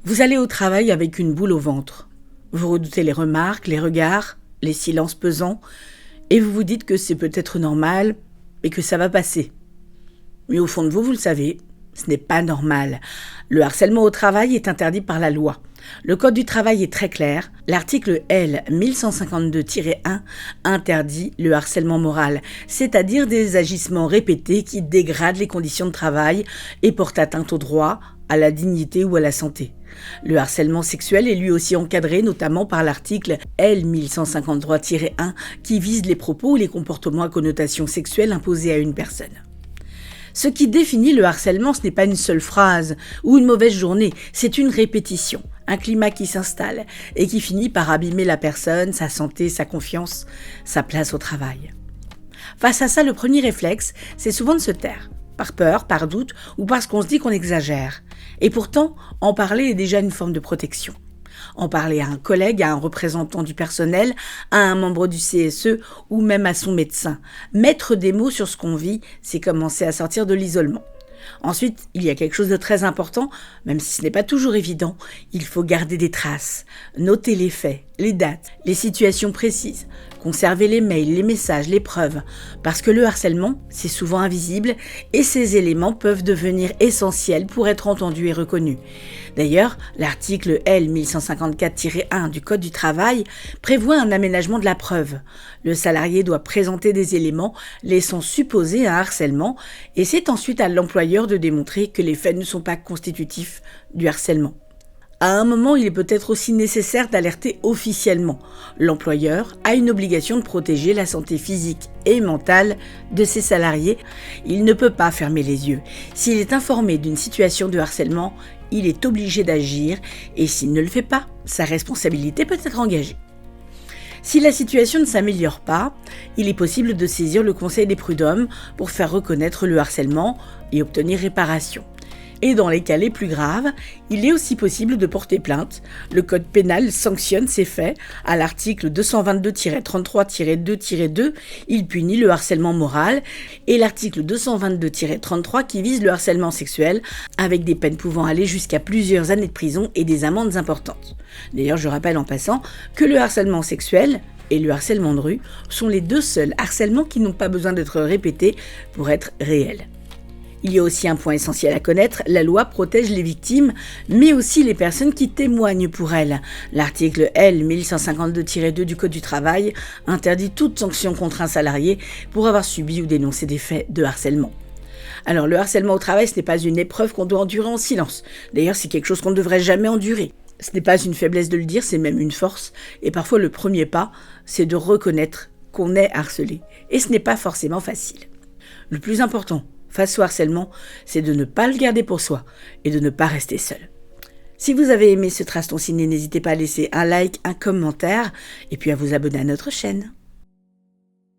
Vous allez au travail avec une boule au ventre. Vous redoutez les remarques, les regards, les silences pesants, et vous vous dites que c'est peut-être normal et que ça va passer. Mais au fond de vous, vous le savez, ce n'est pas normal. Le harcèlement au travail est interdit par la loi. Le Code du travail est très clair. L'article L 1152-1 interdit le harcèlement moral, c'est-à-dire des agissements répétés qui dégradent les conditions de travail et portent atteinte aux droits, à la dignité ou à la santé. Le harcèlement sexuel est lui aussi encadré notamment par l'article L 1153-1 qui vise les propos ou les comportements à connotation sexuelle imposés à une personne. Ce qui définit le harcèlement, ce n'est pas une seule phrase ou une mauvaise journée, c'est une répétition, un climat qui s'installe et qui finit par abîmer la personne, sa santé, sa confiance, sa place au travail. Face à ça, le premier réflexe, c'est souvent de se taire, par peur, par doute ou parce qu'on se dit qu'on exagère. Et pourtant, en parler est déjà une forme de protection. En parler à un collègue, à un représentant du personnel, à un membre du CSE ou même à son médecin. Mettre des mots sur ce qu'on vit, c'est commencer à sortir de l'isolement. Ensuite, il y a quelque chose de très important, même si ce n'est pas toujours évident, il faut garder des traces, noter les faits, les dates, les situations précises, conserver les mails, les messages, les preuves, parce que le harcèlement, c'est souvent invisible et ces éléments peuvent devenir essentiels pour être entendus et reconnus. D'ailleurs, l'article L 1154-1 du Code du travail prévoit un aménagement de la preuve. Le salarié doit présenter des éléments laissant supposer un harcèlement et c'est ensuite à l'employeur de démontrer que les faits ne sont pas constitutifs du harcèlement. À un moment, il est peut-être aussi nécessaire d'alerter officiellement. L'employeur a une obligation de protéger la santé physique et mentale de ses salariés. Il ne peut pas fermer les yeux. S'il est informé d'une situation de harcèlement, il est obligé d'agir et s'il ne le fait pas, sa responsabilité peut être engagée. Si la situation ne s'améliore pas, il est possible de saisir le Conseil des prud'hommes pour faire reconnaître le harcèlement et obtenir réparation. Et dans les cas les plus graves, il est aussi possible de porter plainte. Le code pénal sanctionne ces faits. À l'article 222-33-2-2, il punit le harcèlement moral et l'article 222-33 qui vise le harcèlement sexuel avec des peines pouvant aller jusqu'à plusieurs années de prison et des amendes importantes. D'ailleurs, je rappelle en passant que le harcèlement sexuel et le harcèlement de rue sont les deux seuls harcèlements qui n'ont pas besoin d'être répétés pour être réels. Il y a aussi un point essentiel à connaître, la loi protège les victimes, mais aussi les personnes qui témoignent pour elles. L'article L 1152-2 du Code du travail interdit toute sanction contre un salarié pour avoir subi ou dénoncé des faits de harcèlement. Alors le harcèlement au travail, ce n'est pas une épreuve qu'on doit endurer en silence. D'ailleurs, c'est quelque chose qu'on ne devrait jamais endurer. Ce n'est pas une faiblesse de le dire, c'est même une force. Et parfois, le premier pas, c'est de reconnaître qu'on est harcelé. Et ce n'est pas forcément facile. Le plus important, face au harcèlement, c'est de ne pas le garder pour soi et de ne pas rester seul. Si vous avez aimé ce Trace ton ciné, n'hésitez pas à laisser un like, un commentaire et puis à vous abonner à notre chaîne.